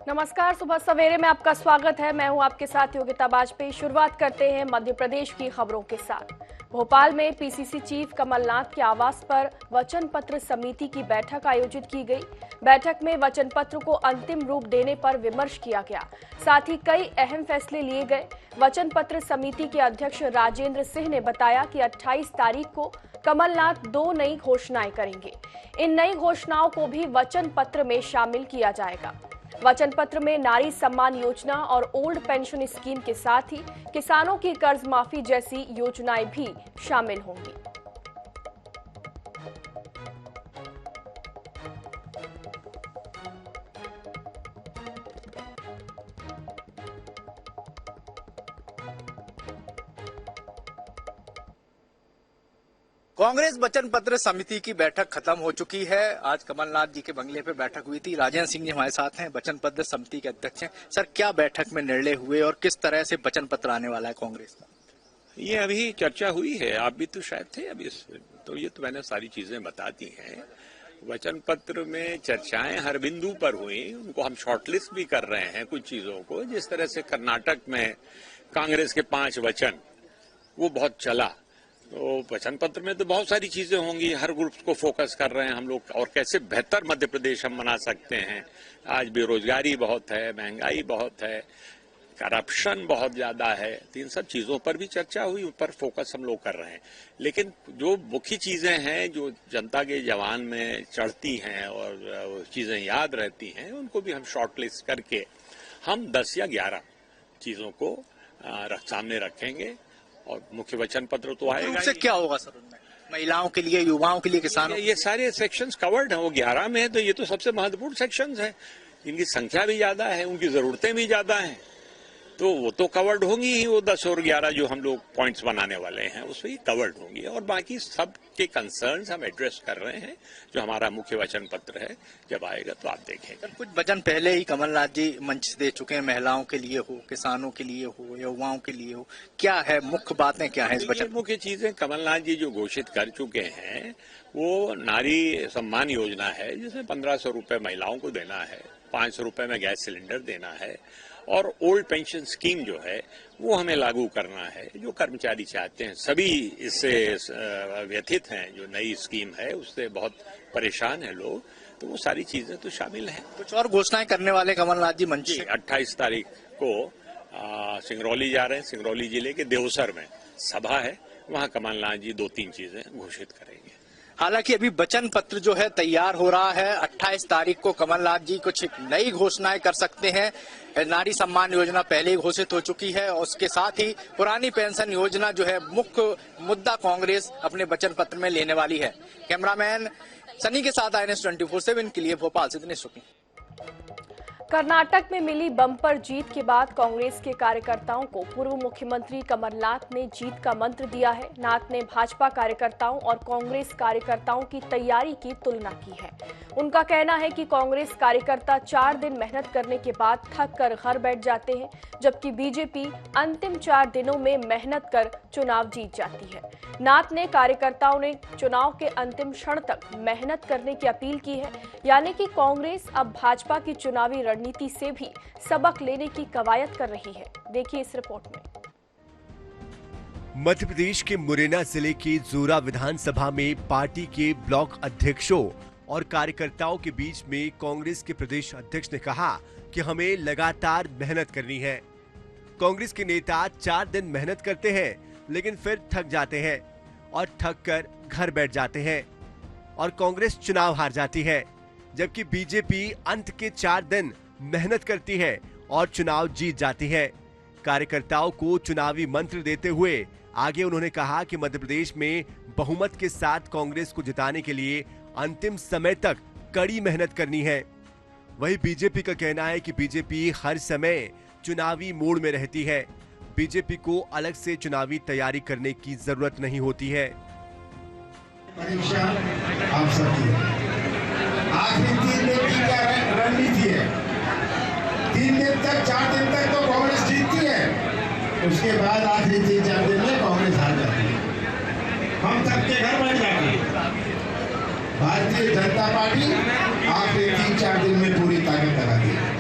नमस्कार, सुबह सवेरे में आपका स्वागत है। मैं हूं आपके साथ योगिता बाजपेयी। शुरुआत करते हैं मध्य प्रदेश की खबरों के साथ। भोपाल में पीसीसी चीफ कमलनाथ के आवास पर वचन पत्र समिति की बैठक आयोजित की गई। बैठक में वचन पत्र को अंतिम रूप देने पर विमर्श किया गया, साथ ही कई अहम फैसले लिए गए। वचन पत्र समिति के अध्यक्ष राजेंद्र सिंह ने बताया कि 28 तारीख को कमलनाथ 2 नई घोषणाएं करेंगे। इन नई घोषणाओं को भी वचन पत्र में शामिल किया जाएगा। वचन पत्र में नारी सम्मान योजना और ओल्ड पेंशन स्कीम के साथ ही किसानों की कर्ज माफी जैसी योजनाएं भी शामिल होंगी। कांग्रेस वचन पत्र समिति की बैठक खत्म हो चुकी है। आज कमलनाथ जी के बंगले पे बैठक हुई थी। राजेंद्र सिंह जी हमारे साथ हैं, वचन पत्र समिति के अध्यक्ष हैं। सर, क्या बैठक में निर्णय हुए और किस तरह से वचन पत्र आने वाला है कांग्रेस का? ये अभी चर्चा हुई है, आप भी तो शायद थे अभी, तो ये तो मैंने सारी चीजें बता दी हैं। वचन पत्र में चर्चाएं हर बिंदु पर हुई, उनको हम शॉर्टलिस्ट भी कर रहे हैं कुछ चीजों को। जिस तरह से कर्नाटक में कांग्रेस के 5 वचन वो बहुत चला, तो वचन पत्र में तो बहुत सारी चीजें होंगी। हर ग्रुप को फोकस कर रहे हैं हम लोग, और कैसे बेहतर मध्य प्रदेश हम बना सकते हैं। आज बेरोजगारी बहुत है, महंगाई बहुत है, करप्शन बहुत ज्यादा है, तो इन सब चीजों पर भी चर्चा हुई, उन पर फोकस हम लोग कर रहे हैं। लेकिन जो मुख्य चीजें हैं, जो जनता के जवान में चढ़ती हैं और चीजें याद रहती हैं, उनको भी हम शॉर्टलिस्ट करके हम 10 या 11 चीजों को सामने रखेंगे। और मुख्य वचन पत्र तो आएगा। से क्या होगा सर उनमें? महिलाओं के लिए, युवाओं के लिए, किसानों, ये सारे सेक्शंस कवर्ड हैं। वो 11 में है, तो ये तो सबसे महत्वपूर्ण सेक्शंस हैं। इनकी संख्या भी ज्यादा है, उनकी जरूरतें भी ज्यादा हैं, तो वो तो कवर्ड होंगी ही। वो 10 और 11 जो हम लोग पॉइंट्स बनाने वाले हैं उसमें ही कवर्ड होंगी। और बाकी सब के कंसर्न्स हम एड्रेस कर रहे हैं, जो हमारा मुख्य वचन पत्र है। जब आएगा तो आप देखेंगे। कुछ वचन पहले ही कमलनाथ जी मंच दे चुके हैं, महिलाओं के लिए हो, किसानों के लिए हो, युवाओं के लिए हो। क्या है मुख्य बातें, क्या है इस वचन? मुख्य चीजें कमलनाथ जी जो घोषित कर चुके हैं, वो नारी सम्मान योजना है, जिसमें 1500 रुपए महिलाओं को देना है, 500 रुपए में गैस सिलेंडर देना है, और ओल्ड पेंशन स्कीम जो है वो हमें लागू करना है। जो कर्मचारी चाहते हैं, सभी इससे व्यथित हैं। जो नई स्कीम है उससे बहुत परेशान हैं लोग, तो वो सारी चीजें तो शामिल हैं। कुछ और घोषणाएं करने वाले कमलनाथ जी मंच से? 28 तारीख को सिंगरौली जा रहे हैं। सिंगरौली जिले के देवसर में सभा है, वहां कमलनाथ जी 2-3 चीजें घोषित करेंगे। हालांकि अभी वचन पत्र जो है तैयार हो रहा है। 28 तारीख को कमलनाथ जी कुछ नई घोषणाएं कर सकते हैं। नारी सम्मान योजना पहले ही घोषित हो चुकी है, और उसके साथ ही पुरानी पेंशन योजना जो है मुख्य मुद्दा कांग्रेस अपने वचन पत्र में लेने वाली है। कैमरामैन सनी के साथ INS 24/7 के लिए भोपाल से दिनेश शुक्ला। कर्नाटक में मिली बम्पर जीत के बाद कांग्रेस के कार्यकर्ताओं को पूर्व मुख्यमंत्री कमलनाथ ने जीत का मंत्र दिया है। नाथ ने भाजपा कार्यकर्ताओं और कांग्रेस कार्यकर्ताओं की तैयारी की तुलना की है। उनका कहना है कि कांग्रेस कार्यकर्ता 4 दिन मेहनत करने के बाद थक कर घर बैठ जाते हैं, जबकि बीजेपी अंतिम 4 दिनों में मेहनत कर चुनाव जीत जाती है। नाथ ने कार्यकर्ताओं ने चुनाव के अंतिम क्षण तक मेहनत करने की अपील की है, यानी कि कांग्रेस अब भाजपा की चुनावी रणनीति से भी सबक लेने की कवायद कर रही है। देखिए इस रिपोर्ट में। मध्य प्रदेश के मुरैना जिले की जोरा विधानसभा में पार्टी के ब्लॉक अध्यक्षों और कार्यकर्ताओं के बीच में कांग्रेस के प्रदेश अध्यक्ष ने कहा कि हमें लगातार मेहनत करनी है। कांग्रेस के नेता 4 दिन मेहनत करते हैं, लेकिन फिर थक जाते हैं और थक कर घर बैठ जाते हैं, और कांग्रेस चुनाव हार जाती है, जबकि बीजेपी अंत के 4 दिन मेहनत करती है और चुनाव जीत जाती है। कार्यकर्ताओं को चुनावी मंत्र देते हुए आगे उन्होंने कहा कि मध्य प्रदेश में बहुमत के साथ कांग्रेस को जिताने के लिए अंतिम समय तक कड़ी मेहनत करनी है। वहीं बीजेपी का कहना है कि बीजेपी हर समय चुनावी मोड में रहती है। बीजेपी को अलग से चुनावी तैयारी करने की जरूरत नहीं होती है। परीक्षा आप सबकी आखिरी 3 दिन की क्या रणनीति है? 3 दिन तक, 4 दिन तक तो कांग्रेस जीतती है, उसके बाद आखिरी 3-4 दिन में कांग्रेस हार जाती है, हम थक के घर बैठ जाते हैं। भारतीय जनता पार्टी आखिरी 3-4 दिन में पूरी ताकत लगाती है।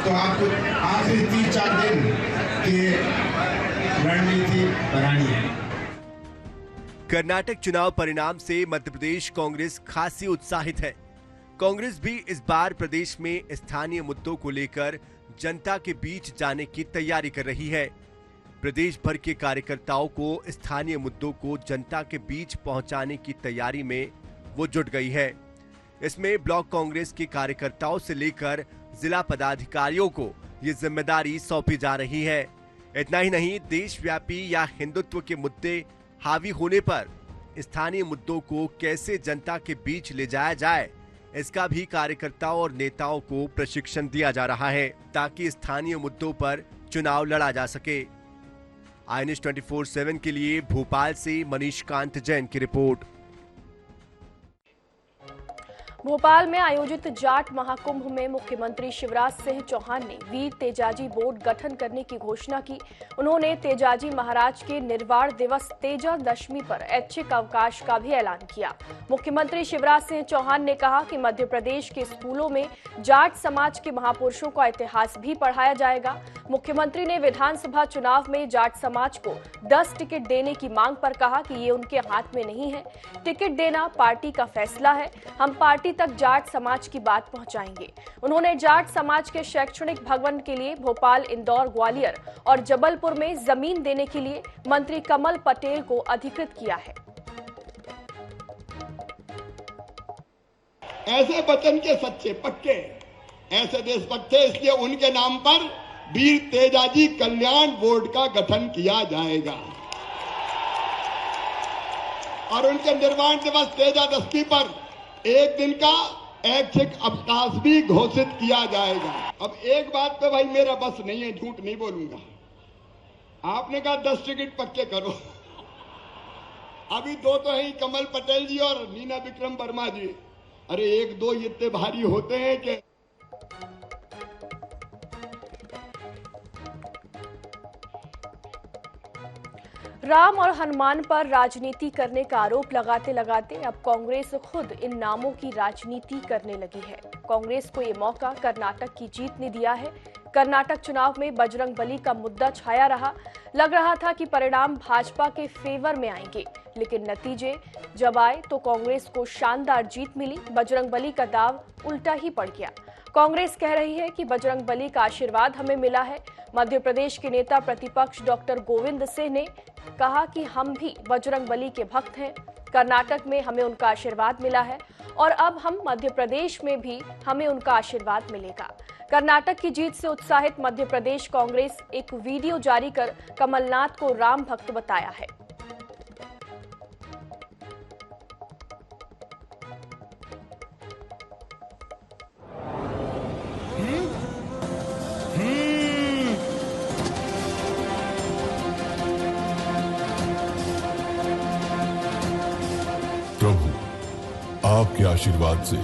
तो आपको आखिरी 3-4 दिन की रणनीति बनानी है। कर्नाटक चुनाव परिणाम से मध्य प्रदेश कांग्रेस खासी उत्साहित है। कांग्रेस भी इस बार प्रदेश में स्थानीय मुद्दों को लेकर जनता के बीच जाने की तैयारी कर रही है। प्रदेश भर के कार्यकर्ताओं को स्थानीय मुद्दों को जनता के बीच पहुंचाने की तैयारी में वो जुट गई है। इसमें ब्लॉक कांग्रेस के कार्यकर्ताओं से लेकर जिला पदाधिकारियों को ये जिम्मेदारी सौंपी जा रही है। इतना ही नहीं, देशव्यापी या हिंदुत्व के मुद्दे हावी होने पर स्थानीय मुद्दों को कैसे जनता के बीच ले जाया जाए, इसका भी कार्यकर्ताओं और नेताओं को प्रशिक्षण दिया जा रहा है ताकि स्थानीय मुद्दों पर चुनाव लड़ा जा सके। INS 24/7 के लिए भोपाल से मनीष कांत जैन की रिपोर्ट। भोपाल में आयोजित जाट महाकुंभ में मुख्यमंत्री शिवराज सिंह चौहान ने वीर तेजाजी बोर्ड गठन करने की घोषणा की। उन्होंने तेजाजी महाराज के निर्वाण दिवस तेजा दशमी पर ऐच्छिक अवकाश का भी ऐलान किया। मुख्यमंत्री शिवराज सिंह चौहान ने कहा कि मध्य प्रदेश के स्कूलों में जाट समाज के महापुरुषों का इतिहास भी पढ़ाया जाएगा। मुख्यमंत्री ने विधानसभा चुनाव में जाट समाज को 10 टिकट देने की मांग पर कहा कि ये उनके हाथ में नहीं है। टिकट देना पार्टी का फैसला है। हम पार्टी तक जाट समाज की बात पहुंचाएंगे। उन्होंने जाट समाज के शैक्षणिक भवन के लिए भोपाल, इंदौर, ग्वालियर और जबलपुर में जमीन देने के लिए मंत्री कमल पटेल को अधिकृत किया है। ऐसे वचन के सच्चे पक्के, ऐसे देशभक्त थे, इसलिए उनके नाम पर वीर तेजाजी कल्याण बोर्ड का गठन किया जाएगा और उनके निर्वाण दिवस तेजा दशमी पर एक दिन का ऐच्छिक अवकाश भी घोषित किया जाएगा। अब एक बात पे भाई मेरा बस नहीं है, झूठ नहीं बोलूंगा। आपने कहा 10 टिकट पक्के करो, अभी 2 तो है, कमल पटेल जी और नीना विक्रम वर्मा जी। अरे 1-2 इतने भारी होते हैं कि राम और हनुमान पर राजनीति करने का आरोप लगाते लगाते अब कांग्रेस खुद इन नामों की राजनीति करने लगी है। कांग्रेस को ये मौका कर्नाटक की जीत ने दिया है। कर्नाटक चुनाव में बजरंगबली का मुद्दा छाया रहा। लग रहा था कि परिणाम भाजपा के फेवर में आएंगे, लेकिन नतीजे जब आए तो कांग्रेस को शानदार जीत मिली। बजरंगबली का दाव उल्टा ही पड़ गया। कांग्रेस कह रही है कि बजरंगबली का आशीर्वाद हमें मिला है। मध्य प्रदेश के नेता प्रतिपक्ष डॉक्टर गोविंद सिंह ने कहा कि हम भी बजरंगबली के भक्त हैं। कर्नाटक में हमें उनका आशीर्वाद मिला है और अब हम मध्य प्रदेश में भी हमें उनका आशीर्वाद मिलेगा। कर्नाटक की जीत से उत्साहित मध्य प्रदेश कांग्रेस एक वीडियो जारी कर कमलनाथ को राम भक्त बताया है। प्रभु, आपके आशीर्वाद से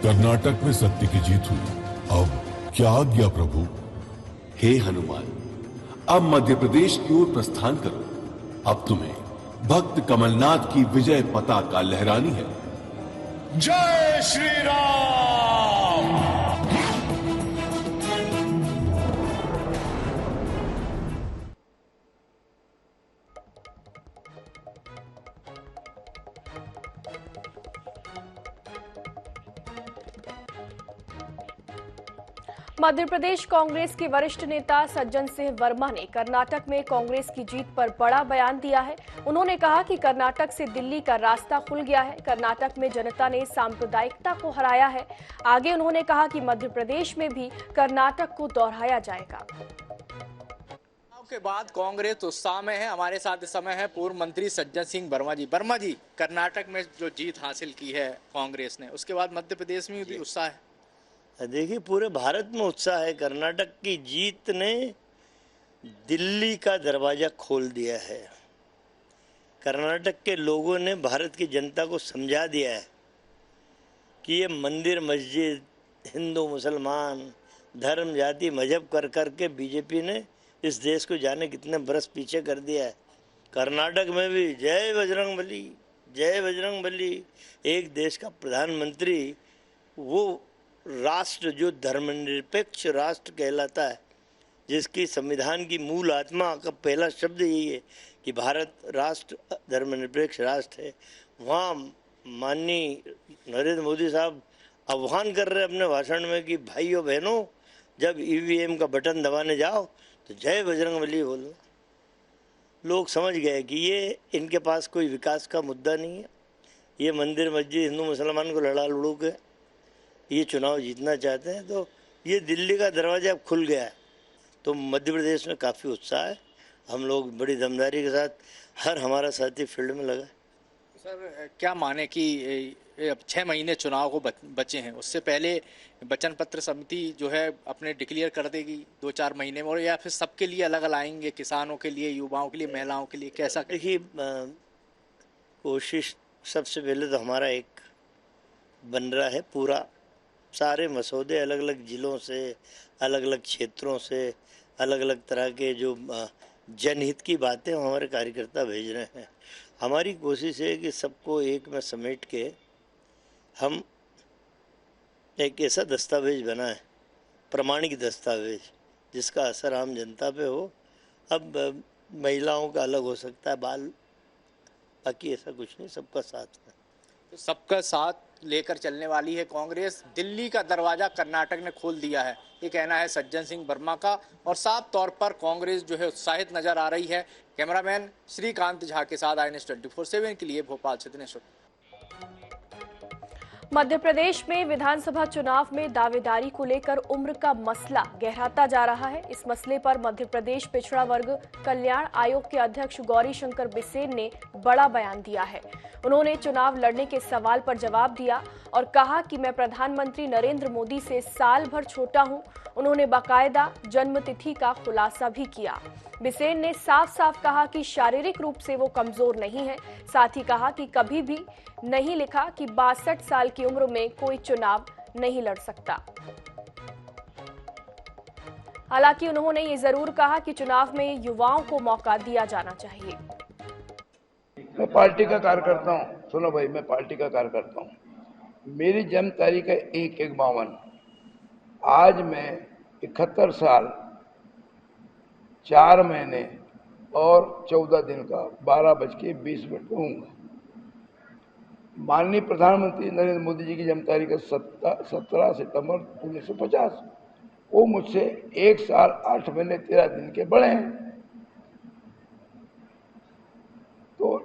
कर्नाटक में सत्य की जीत हुई। अब क्या आज्ञा प्रभु? हे हनुमान, अब मध्य प्रदेश की ओर प्रस्थान करो। अब तुम्हें भक्त कमलनाथ की विजय पताका लहरानी है। जय श्री राम। मध्य प्रदेश कांग्रेस के वरिष्ठ नेता सज्जन सिंह वर्मा ने कर्नाटक में कांग्रेस की जीत पर बड़ा बयान दिया है। उन्होंने कहा कि कर्नाटक से दिल्ली का रास्ता खुल गया है। कर्नाटक में जनता ने सांप्रदायिकता को हराया है। आगे उन्होंने कहा कि मध्य प्रदेश में भी कर्नाटक को दोहराया जाएगा। के बाद कांग्रेस उत्साह में है। हमारे साथ इस समय है पूर्व मंत्री सज्जन सिंह वर्मा जी। वर्मा जी, कर्नाटक में जो जीत हासिल की है कांग्रेस ने, उसके बाद मध्य प्रदेश में भी उत्साह है। देखिए, पूरे भारत में उत्साह है। कर्नाटक की जीत ने दिल्ली का दरवाजा खोल दिया है। कर्नाटक के लोगों ने भारत की जनता को समझा दिया है कि ये मंदिर मस्जिद, हिंदू मुसलमान, धर्म जाति मजहब कर कर के बीजेपी ने इस देश को जाने कितने बरस पीछे कर दिया है। कर्नाटक में भी जय बजरंगबली, जय बजरंगबली। एक देश का प्रधानमंत्री वो राष्ट्र जो धर्मनिरपेक्ष राष्ट्र कहलाता है, जिसकी संविधान की मूल आत्मा का पहला शब्द यही है कि भारत राष्ट्र धर्मनिरपेक्ष राष्ट्र है, वहाँ माननीय नरेंद्र मोदी साहब आह्वान कर रहे हैं अपने भाषण में कि भाइयों बहनों, जब ईवीएम का बटन दबाने जाओ तो जय बजरंगबली बोलना। लोग समझ गए कि ये इनके पास कोई विकास का मुद्दा नहीं है, ये मंदिर मस्जिद हिंदू मुसलमान को लड़ा लड़ू के ये चुनाव जीतना चाहते हैं। तो ये दिल्ली का दरवाजा अब खुल गया है, तो मध्य प्रदेश में काफ़ी उत्साह है। हम लोग बड़ी दमदारी के साथ हर हमारा साथी फील्ड में लगा है। सर, क्या माने कि अब 6 महीने चुनाव को बचे हैं, उससे पहले वचन पत्र समिति जो है अपने डिक्लेयर कर देगी 2-4 महीने में, और या फिर सबके लिए अलग लाएंगे, किसानों के लिए, युवाओं के लिए, महिलाओं के लिए, कैसा? देखिए, कोशिश सबसे पहले तो हमारा एक बन रहा है, पूरा सारे मसौदे अलग अलग जिलों से, अलग अलग क्षेत्रों से, अलग अलग तरह के जो जनहित की बातें हमारे कार्यकर्ता भेज रहे हैं। हमारी कोशिश है कि सबको एक में समेट के हम एक ऐसा दस्तावेज बनाएं, प्रमाणिक दस्तावेज, जिसका असर आम जनता पे हो। अब महिलाओं का अलग हो सकता है बाल, बाकी ऐसा कुछ नहीं, सबका साथ है। तो सबका साथ लेकर चलने वाली है कांग्रेस। दिल्ली का दरवाजा कर्नाटक ने खोल दिया है, ये कहना है सज्जन सिंह वर्मा का, और साफ तौर पर कांग्रेस जो है उत्साहित नजर आ रही है। कैमरामैन श्रीकांत झा के साथ INS 24/7 के लिए भोपाल से दिनेश। मध्य प्रदेश में विधानसभा चुनाव में दावेदारी को लेकर उम्र का मसला गहराता जा रहा है। इस मसले पर मध्य प्रदेश पिछड़ा वर्ग कल्याण आयोग के अध्यक्ष गौरीशंकर बिसेन ने बड़ा बयान दिया है। उन्होंने चुनाव लड़ने के सवाल पर जवाब दिया और कहा कि मैं प्रधानमंत्री नरेंद्र मोदी से साल भर छोटा हूं। उन्होंने बाकायदा जन्म तिथि का खुलासा भी किया। बिसेन ने साफ साफ कहा कि शारीरिक रूप से वो कमजोर नहीं है। साथ ही कहा कि कभी भी नहीं लिखा कि 62 साल की उम्र में कोई चुनाव नहीं लड़ सकता। हालांकि उन्होंने ये जरूर कहा कि चुनाव में युवाओं को मौका दिया जाना चाहिए। मैं पार्टी का कार्यकर्ता हूँ। सुनो भाई, मैं पार्टी का कार्यकर्ता हूँ। मेरी जन्म तारीख है 1/1/52। आज मैं 71 साल 4 महीने और 14 दिन का 12:20 हूँगा। माननीय प्रधानमंत्री नरेंद्र मोदी जी की जन्म तारीख है 17 सितंबर 1950। वो मुझसे 1 साल 8 महीने 13 दिन के बड़े हैं। तो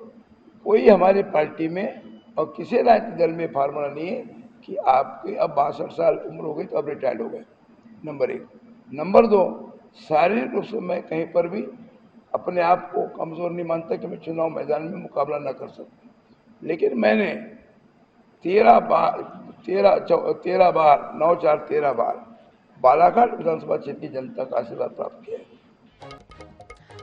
कोई हमारी पार्टी में और किसी राजनीतिक दल में फार्मूला नहीं है कि आपके अब 62 साल उम्र हो गई तो अब रिटायर्ड हो गए। नंबर 1। नंबर 2, शारीरिक रूप से मैं कहीं पर भी अपने आप को कमजोर नहीं मानता कि मैं चुनाव मैदान में मुकाबला न कर सकूं। लेकिन मैंने 13 बार 13 बार बालाघाट विधानसभा क्षेत्र की जनता का आशीर्वाद प्राप्त किया है।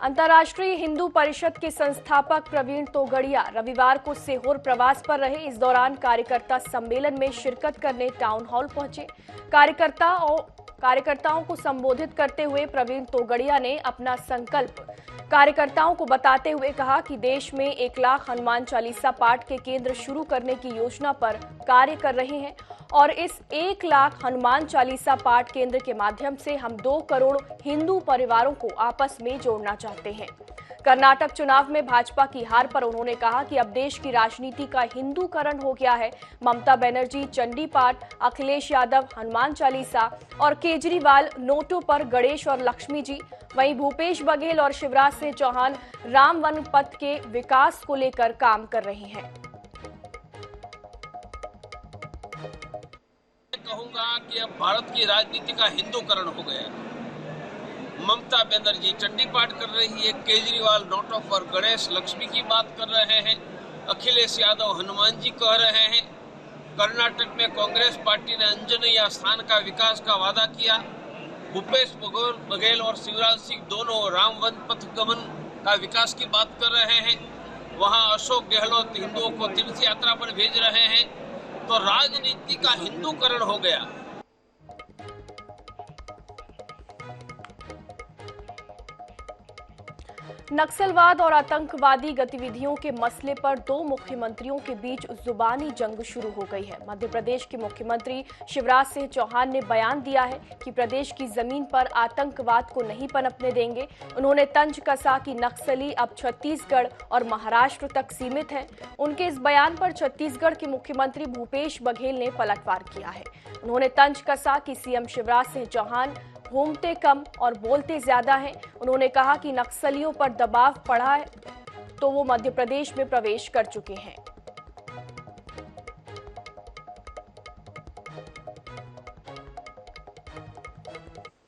अंतर्राष्ट्रीय हिंदू परिषद के संस्थापक प्रवीण तोगड़िया रविवार को सीहोर प्रवास पर रहे। इस दौरान कार्यकर्ता सम्मेलन में शिरकत करने टाउन हॉल पहुंचे। कार्यकर्ताओं को संबोधित करते हुए प्रवीण तोगड़िया ने अपना संकल्प कार्यकर्ताओं को बताते हुए कहा कि देश में 1 लाख हनुमान चालीसा पाठ के केंद्र शुरू करने की योजना पर कार्य कर रहे हैं और इस 1 लाख हनुमान चालीसा पाठ केंद्र के माध्यम से हम 2 करोड़ हिंदू परिवारों को आपस में जोड़ना चाहते हैं। कर्नाटक चुनाव में भाजपा की हार पर उन्होंने कहा कि अब देश की राजनीति का हिंदूकरण हो गया है। ममता बनर्जी चंडी पाठ, अखिलेश यादव हनुमान चालीसा और केजरीवाल नोटों पर गणेश और लक्ष्मी जी। वहीं भूपेश बघेल और शिवराज सिंह चौहान राम वन पथ के विकास को लेकर काम कर रहे हैं। कहूंगा कि अब भारत की राजनीति का हिंदूकरण हो गया है। ममता बनर्जी चंडी पाठ कर रही है, केजरीवाल नोटों पर गणेश लक्ष्मी की बात कर रहे हैं, अखिलेश यादव हनुमान जी कह रहे हैं। कर्नाटक में कांग्रेस पार्टी ने अंजनेय स्थान का विकास का वादा किया। भूपेश बघेल और शिवराज सिंह दोनों राम वन पथ गमन का विकास की बात कर रहे हैं। वहां अशोक गहलोत हिंदुओं को तीर्थ यात्रा पर भेज रहे हैं। तो राजनीति का हिंदूकरण हो गया। नक्सलवाद और आतंकवादी गतिविधियों के मसले पर दो मुख्यमंत्रियों के बीच जुबानी जंग शुरू हो गई है। मध्य प्रदेश के मुख्यमंत्री शिवराज सिंह चौहान ने बयान दिया है कि प्रदेश की जमीन पर आतंकवाद को नहीं पनपने देंगे। उन्होंने तंज कसा कि नक्सली अब छत्तीसगढ़ और महाराष्ट्र तक सीमित हैं। उनके इस बयान पर छत्तीसगढ़ के मुख्यमंत्री भूपेश बघेल ने पलटवार किया है। उन्होंने तंज कसा कि सीएम शिवराज सिंह चौहान घूमते कम और बोलते ज्यादा हैं। उन्होंने कहा कि नक्सलियों पर दबाव पड़ा है तो वो मध्य प्रदेश में प्रवेश कर चुके हैं।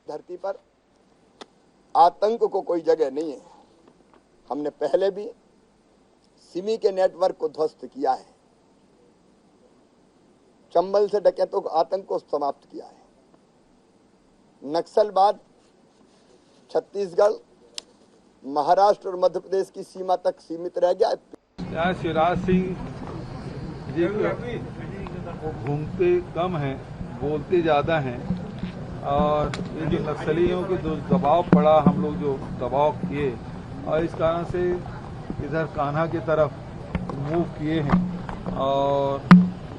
धरती पर आतंक को कोई जगह नहीं है। हमने पहले भी सिमी के नेटवर्क को ध्वस्त किया है, चंबल से डकैतों को आतंक को समाप्त किया है। नक्सलवाद छत्तीसगढ़, महाराष्ट्र और मध्य प्रदेश की सीमा तक सीमित रह गया। यहाँ शिवराज सिंह जी को घूमते कम हैं, बोलते ज़्यादा हैं, और ये जो नक्सलियों के जो दबाव पड़ा, हम लोग जो दबाव किए और इस कारण से इधर कान्हा की तरफ मूव किए हैं। और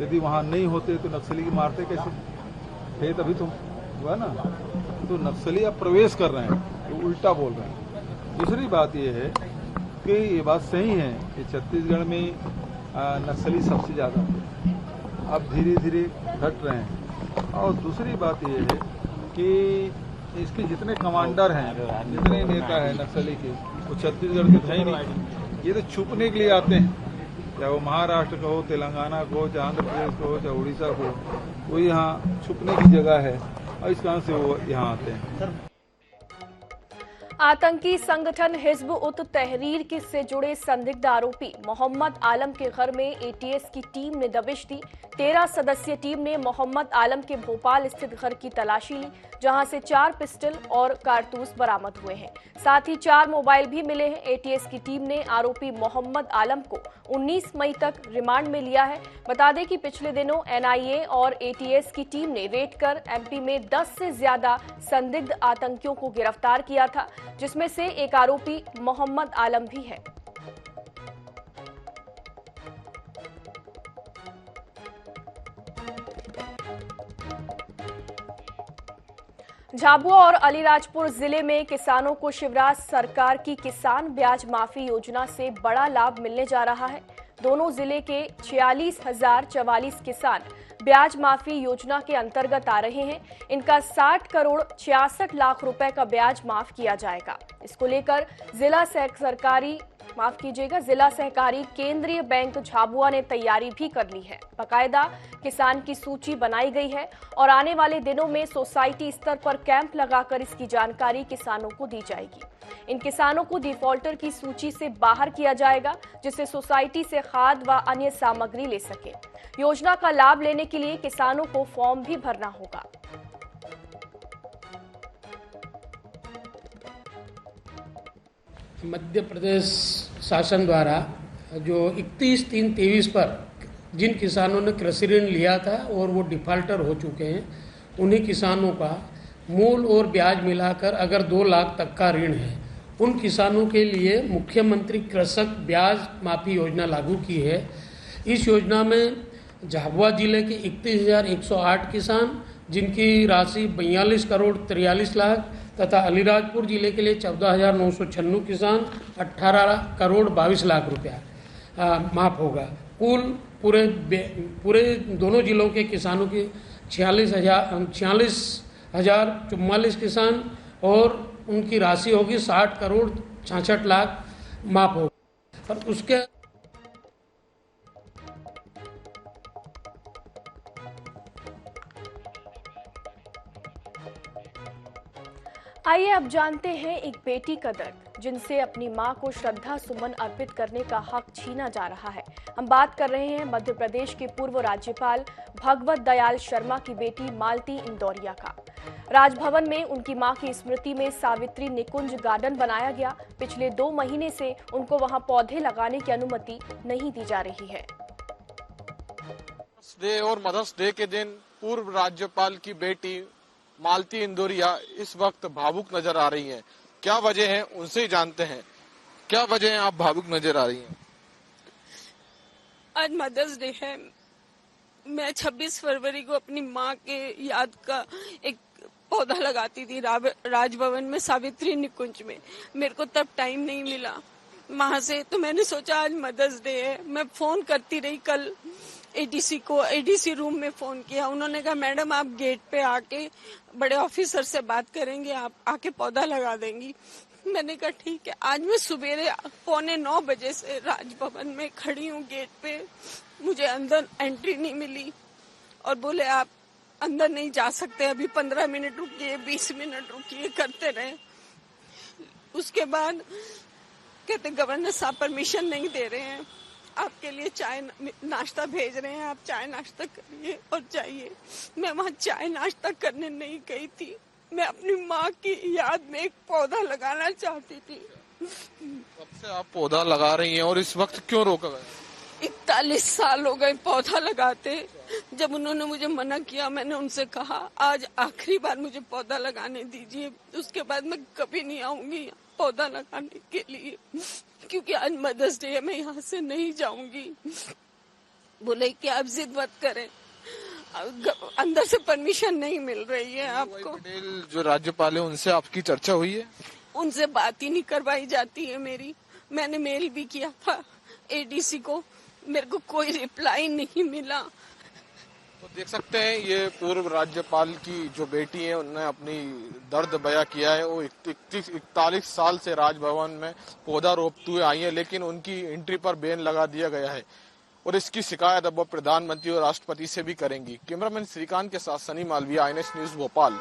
यदि वहाँ नहीं होते तो नक्सली की मारते कैसे थे, तभी तो हुआ ना। तो नक्सली अब प्रवेश कर रहे हैं तो उल्टा बोल रहे हैं। दूसरी बात यह है कि ये बात सही है कि छत्तीसगढ़ में नक्सली सबसे ज़्यादा अब धीरे धीरे घट रहे हैं। और दूसरी बात यह है कि इसके जितने कमांडर हैं, जितने नेता हैं नक्सली के, वो छत्तीसगढ़ के थे ही नहीं। ये तो छुपने के लिए आते हैं, चाहे वो महाराष्ट्र का हो, तेलंगाना का हो, चाहे आंध्र प्रदेश का हो, चाहे उड़ीसा का हो, वो यहाँ छुपने की जगह है और इस कारण से वो यहाँ आते हैं। आतंकी संगठन हिजब उत तहरीर से जुड़े संदिग्ध आरोपी मोहम्मद आलम के घर में एटीएस की टीम ने दबिश दी। 13 सदस्यीय टीम ने मोहम्मद आलम के भोपाल स्थित घर की तलाशी ली, जहां से 4 पिस्टल और कारतूस बरामद हुए हैं। साथ ही 4 मोबाइल भी मिले हैं। एटीएस की टीम ने आरोपी मोहम्मद आलम को 19 मई तक रिमांड में लिया है। बता दें कि पिछले दिनों एनआईए और एटीएस की टीम ने रेड कर एमपी में 10 से ज्यादा संदिग्ध आतंकियों को गिरफ्तार किया था, जिसमें से एक आरोपी मोहम्मद आलम भी है। झाबुआ और अलीराजपुर जिले में किसानों को शिवराज सरकार की किसान ब्याज माफी योजना से बड़ा लाभ मिलने जा रहा है। दोनों जिले के 46,044 किसान ब्याज माफी योजना के अंतर्गत आ रहे हैं। इनका 60 करोड़ 66 लाख रुपए का ब्याज माफ किया जाएगा। इसको लेकर जिला सहकारी केंद्रीय बैंक झाबुआ ने तैयारी भी कर ली है। बाकायदा किसान की सूची बनाई गई है और आने वाले दिनों में सोसाइटी स्तर पर कैंप लगाकर इसकी जानकारी किसानों को दी जाएगी। इन किसानों को डिफॉल्टर की सूची से बाहर किया जाएगा, जिससे सोसाइटी से खाद व अन्य सामग्री ले सके। योजना का लाभ लेने के लिए किसानों को फॉर्म भी भरना होगा। मध्य प्रदेश शासन द्वारा जो 31/3/23 पर जिन किसानों ने कृषि ऋण लिया था और वो डिफॉल्टर हो चुके हैं, उन्हीं किसानों का मूल और ब्याज मिलाकर अगर 2 लाख तक का ऋण है, उन किसानों के लिए मुख्यमंत्री कृषक ब्याज माफी योजना लागू की है। इस योजना में झाबुआ जिले के 31,108 किसान, जिनकी राशि 42 करोड़ 43 लाख, तथा अलीराजपुर जिले के लिए 14,996 किसान 18 करोड़ 22 लाख रुपया माफ होगा। कुल पूरे दोनों जिलों के किसानों की 46,044 किसान और उनकी राशि होगी 60 करोड़ 66 लाख माफ होगा। और उसके आइए अब जानते हैं एक बेटी का दर्द, जिनसे अपनी मां को श्रद्धा सुमन अर्पित करने का हक छीना जा रहा है। हम बात कर रहे हैं मध्य प्रदेश के पूर्व राज्यपाल भगवत दयाल शर्मा की बेटी मालती इंदौरिया का। राजभवन में उनकी मां की स्मृति में सावित्री निकुंज गार्डन बनाया गया। पिछले 2 महीने से उनको वहां पौधे लगाने की अनुमति नहीं दी जा रही है। डे और मदर्स डे के दिन पूर्व राज्यपाल की बेटी मालती इंदौरिया इस वक्त भावुक नजर आ रही हैं। क्या वजह है, उनसे ही जानते हैं। क्या वजह है आप भावुक नजर आ रही हैं? आज मदर्स डे है। मैं 26 फरवरी को अपनी माँ के याद का एक पौधा लगाती थी राजभवन में, सावित्री निकुंज में। मेरे को तब टाइम नहीं मिला वहां से, तो मैंने सोचा आज मदर्स डे है। मैं फोन करती रही, कल एडीसी को, एडीसी रूम में फोन किया। उन्होंने कहा मैडम आप गेट पे आके बड़े ऑफिसर से बात करेंगे, आप आके पौधा लगा देंगी। मैंने कहा ठीक है। आज मैं सुबेरे 8:45 बजे से राजभवन में खड़ी हूँ गेट पे। मुझे अंदर एंट्री नहीं मिली और बोले आप अंदर नहीं जा सकते, अभी 15 मिनट रुकिए, 20 मिनट रुकिए करते रहे। उसके बाद कहते गवर्नर साहब परमिशन नहीं दे रहे हैं, आपके लिए चाय नाश्ता भेज रहे हैं, आप चाय नाश्ता करिए और जाइए। मैं वहाँ चाय नाश्ता करने नहीं गई थी, मैं अपनी माँ की याद में एक पौधा लगाना चाहती थी। कब से आप पौधा लगा रही हैं और इस वक्त क्यों रोका गया? 41 साल हो गए पौधा लगाते। जब उन्होंने मुझे मना किया, मैंने उनसे कहा आज आखिरी बार मुझे पौधा लगाने दीजिए, उसके बाद मैं कभी नहीं आऊंगी पौधा लगाने के लिए, क्योंकि आज मदर्स डे है, मैं यहाँ से नहीं जाऊंगी। बोले कि आप जिद मत करें, अंदर से परमिशन नहीं मिल रही है आपको। पटेल जो राज्यपाल है उनसे आपकी चर्चा हुई है? उनसे बात ही नहीं करवाई जाती है मेरी। मैंने मेल भी किया था एडीसी को, मेरे को कोई रिप्लाई नहीं मिला। तो देख सकते हैं ये पूर्व राज्यपाल की जो बेटी है उन्होंने अपनी दर्द बयां किया है। वो 41 साल से राजभवन में पौधा रोपते हुए आई है, लेकिन उनकी एंट्री पर बैन लगा दिया गया है और इसकी शिकायत अब वो प्रधानमंत्री और राष्ट्रपति से भी करेंगी। कैमरामैन श्रीकांत के साथ सनी मालविया, INS न्यूज भोपाल।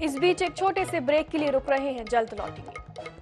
इस बीच एक छोटे से ब्रेक के लिए रुक रहे हैं, जल्द लौटेंगे।